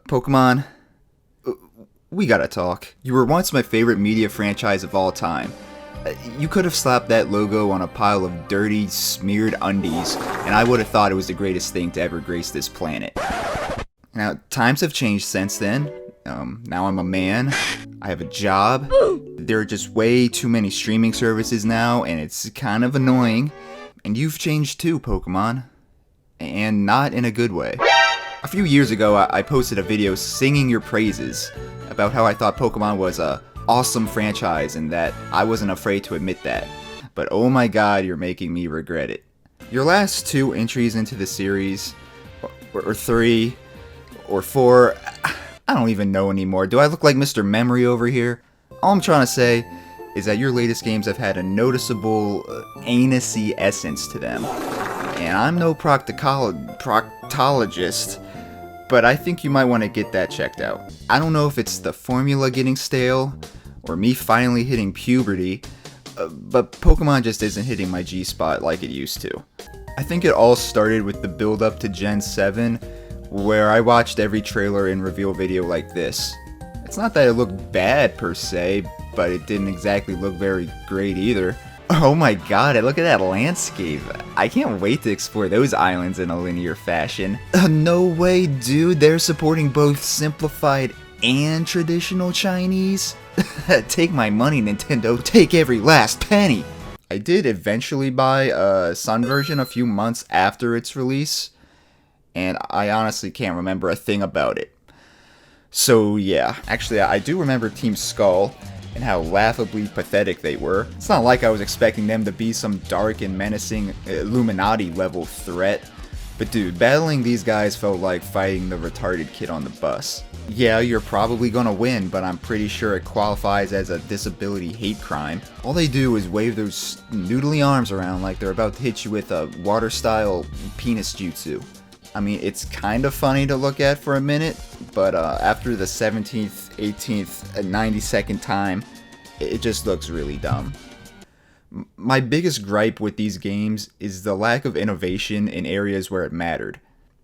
Pokemon, we gotta talk. You were once my favorite media franchise of all time. You could have slapped that logo on a pile of dirty, smeared undies, and I would have thought it was the greatest thing to ever grace this planet. Now, times have changed since then. Now I'm a man. I have a job. There are just way too many streaming services now, and it's kind of annoying. And you've changed too, Pokemon. And not in a good way. A few years ago, I posted a video singing your praises about how I thought Pokemon was a awesome franchise and that I wasn't afraid to admit that. But oh my god, you're making me regret it. Your last two entries into the series, or three, or four, I don't even know anymore. Do I look like Mr. Memory over here? All I'm trying to say is that your latest games have had a noticeable anus-y essence to them. And I'm no proctologist, but I think you might want to get that checked out. I don't know if it's the formula getting stale, or me finally hitting puberty, but Pokemon just isn't hitting my G-spot like it used to. I think it all started with the build-up to Gen 7, where I watched every trailer and reveal video like this. It's not that it looked bad per se, but it didn't exactly look very great either. Oh my god, look at that landscape. I can't wait to explore those islands in a linear fashion. No way, dude, they're supporting both simplified and traditional Chinese? Take my money, Nintendo, take every last penny! I did eventually buy a Sun version a few months after its release, and I honestly can't remember a thing about it. So yeah, actually I do remember Team Skull, and how laughably pathetic they were. It's not like I was expecting them to be some dark and menacing Illuminati level threat, but dude, battling these guys felt like fighting the retarded kid on the bus. Yeah, you're probably gonna win, but I'm pretty sure it qualifies as a disability hate crime. All they do is wave those noodly arms around like they're about to hit you with a water-style penis jutsu. I mean, it's kind of funny to look at for a minute, but after the 17th, 18th, and 92nd time, it just looks really dumb. My biggest gripe with these games is the lack of innovation in areas where it mattered.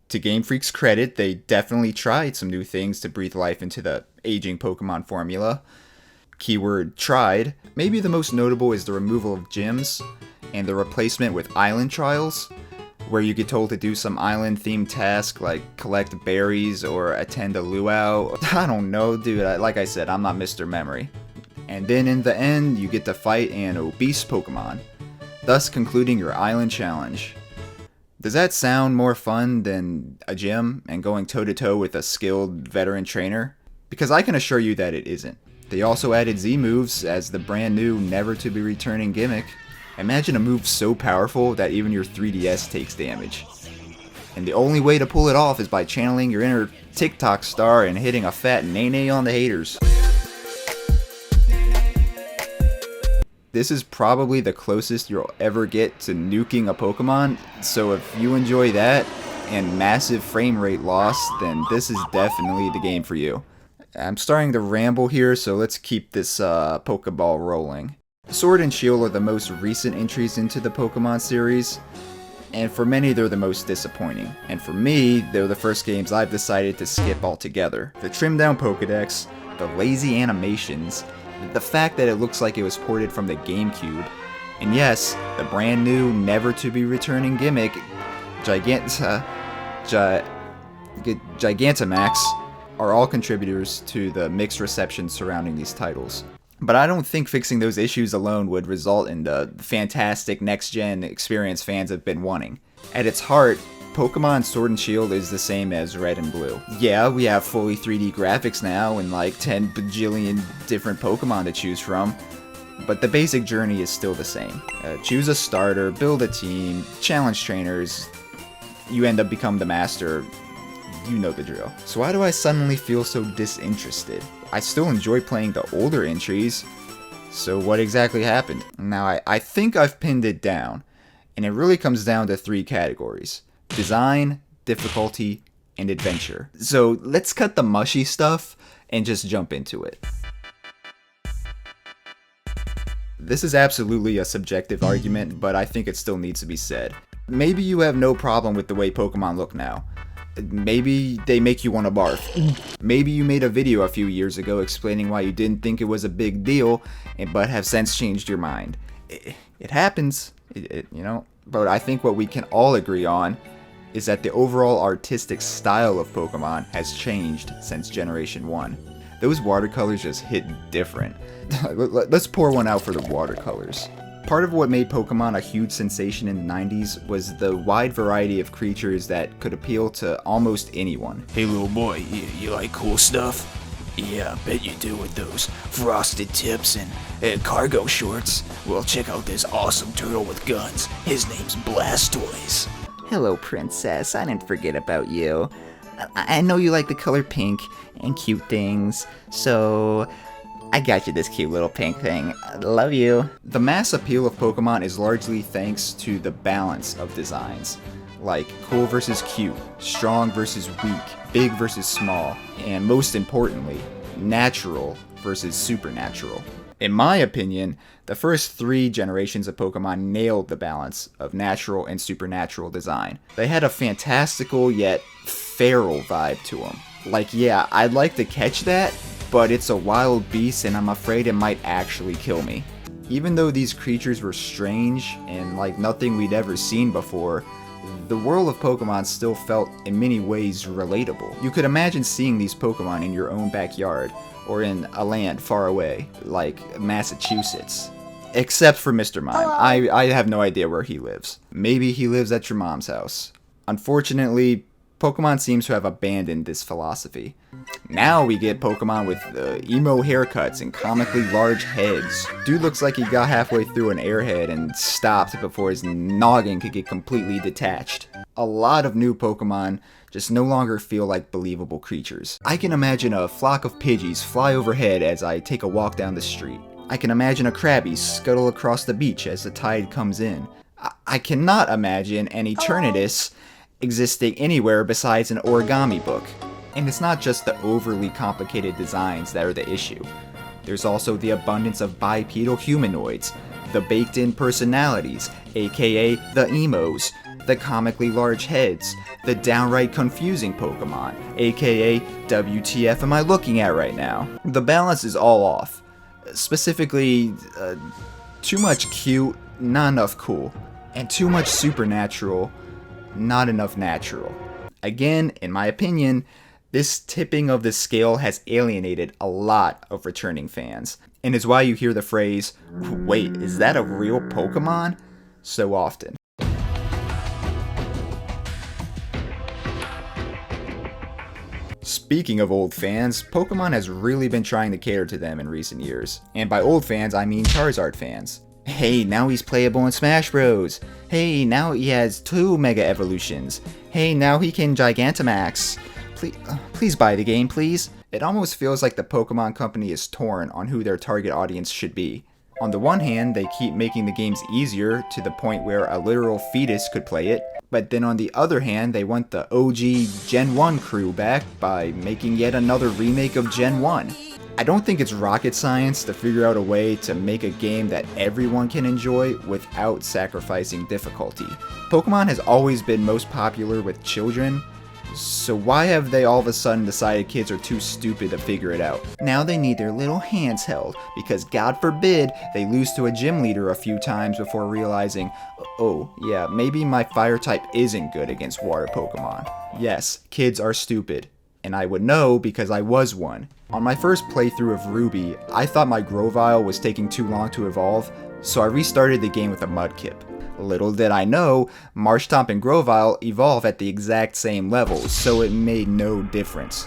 To Game Freak's credit, they definitely tried some new things to breathe life into the aging Pokemon formula. Keyword tried. Maybe the most notable is the removal of gyms, and the replacement with island trials, where you get told to do some island-themed task like collect berries or attend a luau. I don't know, dude, like I said, I'm not Mr. Memory. And then in the end, you get to fight an obese Pokemon, thus concluding your island challenge. Does that sound more fun than a gym and going toe-to-toe with a skilled veteran trainer? Because I can assure you that it isn't. They also added Z-moves as the brand new never-to-be-returning gimmick. Imagine a move so powerful that even your 3DS takes damage. And the only way to pull it off is by channeling your inner TikTok star and hitting a fat nay-nay on the haters. This is probably the closest you'll ever get to nuking a Pokemon, so if you enjoy that and massive frame rate loss, then this is definitely the game for you. I'm starting to ramble here, so let's keep this Pokeball rolling. Sword and Shield are the most recent entries into the Pokemon series, and for many they're the most disappointing. And for me, they're the first games I've decided to skip altogether. The trimmed down Pokedex, the lazy animations, the fact that it looks like it was ported from the GameCube, and yes, the brand new never-to-be-returning gimmick, Gigantamax, are all contributors to the mixed reception surrounding these titles. But I don't think fixing those issues alone would result in the fantastic next-gen experience fans have been wanting. At its heart, Pokemon Sword and Shield is the same as Red and Blue. Yeah, we have fully 3D graphics now and like 10 bajillion different Pokemon to choose from, but the basic journey is still the same. Choose a starter, build a team, challenge trainers, you end up become the master, you know the drill. So why do I suddenly feel so disinterested? I still enjoy playing the older entries, so what exactly happened? Now I think I've pinned it down, and it really comes down to 3 categories: design, difficulty, and adventure. So let's cut the mushy stuff and just jump into it. This is absolutely a subjective argument, but I think it still needs to be said. Maybe you have no problem with the way Pokemon look now, Maybe they make you want to barf. Maybe you made a video a few years ago explaining why you didn't think it was a big deal, but have since changed your mind. It happens, but I think what we can all agree on is that the overall artistic style of Pokemon has changed since Generation 1. Those watercolors just hit different. Let's pour one out for the watercolors. Part of what made Pokemon a huge sensation in the 90s was the wide variety of creatures that could appeal to almost anyone. Hey little boy, you like cool stuff? Yeah, I bet you do with those frosted tips and cargo shorts. Well, check out this awesome turtle with guns. His name's Blastoise. Hello, princess. I didn't forget about you. I know you like the color pink and cute things, so I got you this cute little pink thing. I love you. The mass appeal of Pokemon is largely thanks to the balance of designs, like cool versus cute, strong versus weak, big versus small, and most importantly, natural versus supernatural. In my opinion, the first 3 generations of Pokemon nailed the balance of natural and supernatural design. They had a fantastical yet feral vibe to them. Like, yeah, I'd like to catch that, but it's a wild beast and I'm afraid it might actually kill me. Even though these creatures were strange and like nothing we'd ever seen before, the world of Pokemon still felt in many ways relatable. You could imagine seeing these Pokemon in your own backyard, or in a land far away, like Massachusetts. Except for Mr. Mime. I have no idea where he lives. Maybe he lives at your mom's house. Unfortunately, Pokemon seems to have abandoned this philosophy. Now we get Pokemon with emo haircuts and comically large heads. Dude looks like he got halfway through an airhead and stopped before his noggin could get completely detached. A lot of new Pokemon just no longer feel like believable creatures. I can imagine a flock of Pidgeys fly overhead as I take a walk down the street. I can imagine a Krabby scuttle across the beach as the tide comes in. I cannot imagine an Eternatus existing anywhere besides an origami book. And it's not just the overly complicated designs that are the issue. There's also the abundance of bipedal humanoids, the baked-in personalities, aka the emos, the comically large heads, the downright confusing Pokemon, aka WTF am I looking at right now? The balance is all off. Specifically, too much cute, not enough cool, and too much supernatural, not enough natural. Again, in my opinion, this tipping of the scale has alienated a lot of returning fans, and is why you hear the phrase, "Wait, is that a real Pokemon?" so often. Speaking of old fans, Pokemon has really been trying to cater to them in recent years. And by old fans, I mean Charizard fans. Hey, now he's playable in Smash Bros. Hey, now he has 2 Mega Evolutions. Hey, now he can Gigantamax. Please buy the game, please. It almost feels like the Pokemon Company is torn on who their target audience should be. On the one hand, they keep making the games easier to the point where a literal fetus could play it, but then on the other hand, they want the OG Gen 1 crew back by making yet another remake of Gen 1. I don't think it's rocket science to figure out a way to make a game that everyone can enjoy without sacrificing difficulty. Pokemon has always been most popular with children, so why have they all of a sudden decided kids are too stupid to figure it out? Now they need their little hands held, because God forbid they lose to a gym leader a few times before realizing, oh yeah, maybe my fire type isn't good against water Pokemon. Yes, kids are stupid, and I would know because I was one. On my first playthrough of Ruby, I thought my Grovyle was taking too long to evolve, so I restarted the game with a Mudkip. Little did I know, Marshtomp and Grovyle evolve at the exact same levels, so it made no difference.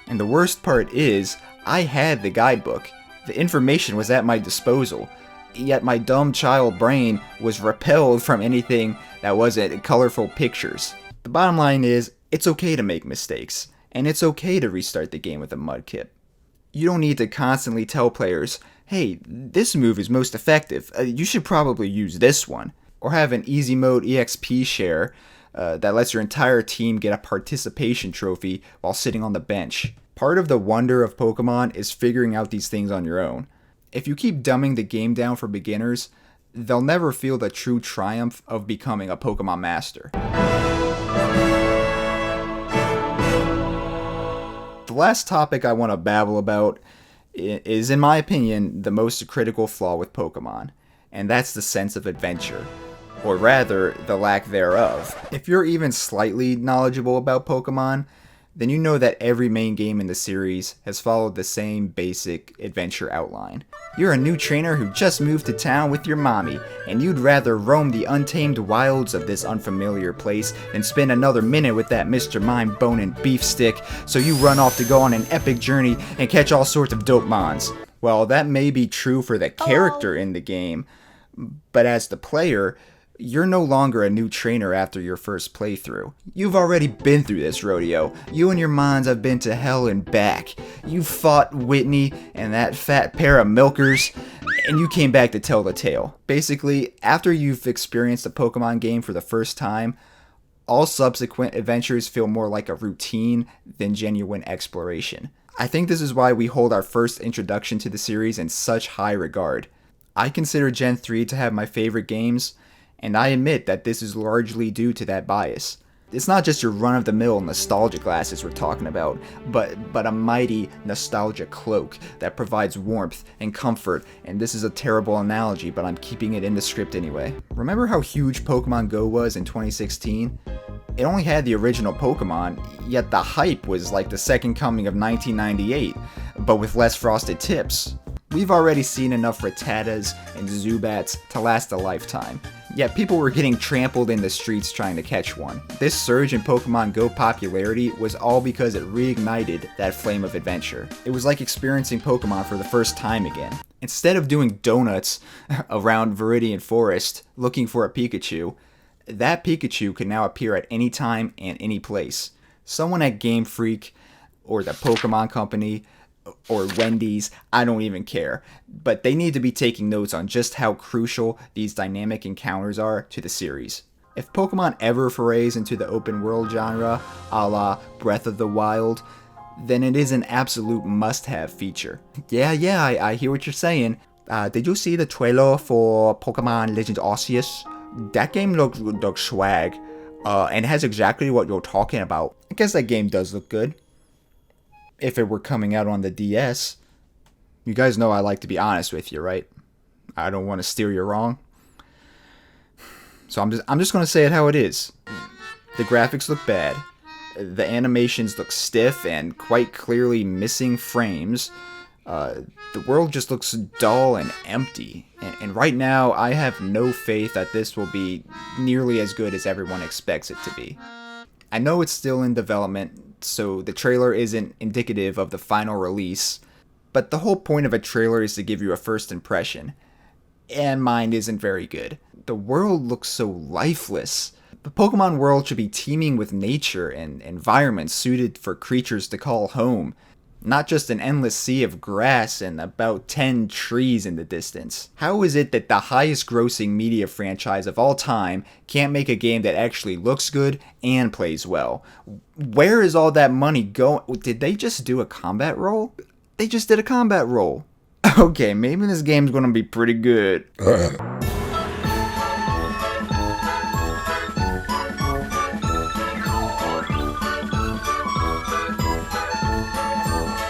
And the worst part is, I had the guidebook. The information was at my disposal, yet my dumb child brain was repelled from anything that wasn't colorful pictures. The bottom line is, it's okay to make mistakes, and it's okay to restart the game with a Mudkip. You don't need to constantly tell players, hey, this move is most effective, you should probably use this one. Or have an easy mode EXP share that lets your entire team get a participation trophy while sitting on the bench. Part of the wonder of Pokemon is figuring out these things on your own. If you keep dumbing the game down for beginners, they'll never feel the true triumph of becoming a Pokemon master. The last topic I want to babble about is, in my opinion, the most critical flaw with Pokemon, and that's the sense of adventure. Or rather, the lack thereof. If you're even slightly knowledgeable about Pokemon, then you know that every main game in the series has followed the same basic adventure outline. You're a new trainer who just moved to town with your mommy, and you'd rather roam the untamed wilds of this unfamiliar place than spend another minute with that Mr. Mind-Bone and Beefstick, so you run off to go on an epic journey and catch all sorts of dope mons. Well, that may be true for the character in the game, but as the player, you're no longer a new trainer after your first playthrough. You've already been through this rodeo. You and your mons have been to hell and back. You fought Whitney and that fat pair of milkers, and you came back to tell the tale. Basically, after you've experienced a Pokemon game for the first time, all subsequent adventures feel more like a routine than genuine exploration. I think this is why we hold our first introduction to the series in such high regard. I consider Gen 3 to have my favorite games, and I admit that this is largely due to that bias. It's not just your run-of-the-mill nostalgia glasses we're talking about, but a mighty nostalgia cloak that provides warmth and comfort, and this is a terrible analogy, but I'm keeping it in the script anyway. Remember how huge Pokemon Go was in 2016? It only had the original Pokemon, yet the hype was like the second coming of 1998, but with less frosted tips. We've already seen enough Rattatas and Zubats to last a lifetime, yet people were getting trampled in the streets trying to catch one. This surge in Pokemon Go popularity was all because it reignited that flame of adventure. It was like experiencing Pokemon for the first time again. Instead of doing donuts around Viridian Forest looking for a Pikachu, that Pikachu can now appear at any time and any place. Someone at Game Freak, or the Pokemon Company, or Wendy's, I don't even care. But they need to be taking notes on just how crucial these dynamic encounters are to the series. If Pokemon ever forays into the open world genre, a la Breath of the Wild, then it is an absolute must-have feature. Yeah, I hear what you're saying. Did you see the trailer for Pokemon Legends Arceus? That game looks swag, and has exactly what you're talking about. I guess that game does look good. If it were coming out on the DS. You guys know I like to be honest with you, right? I don't want to steer you wrong. So I'm just going to say it how it is. The graphics look bad. The animations look stiff and quite clearly missing frames. The world just looks dull and empty. And right now, I have no faith that this will be nearly as good as everyone expects it to be. I know it's still in development, so the trailer isn't indicative of the final release, but the whole point of a trailer is to give you a first impression, and mine isn't very good. The world looks so lifeless. The Pokemon world should be teeming with nature and environments suited for creatures to call home, not just an endless sea of grass and about 10 trees in the distance. How is it that the highest grossing media franchise of all time can't make a game that actually looks good and plays well? Where is all that money going? Did they just do a combat roll? They just did a combat roll. Okay, maybe this game's gonna be pretty good.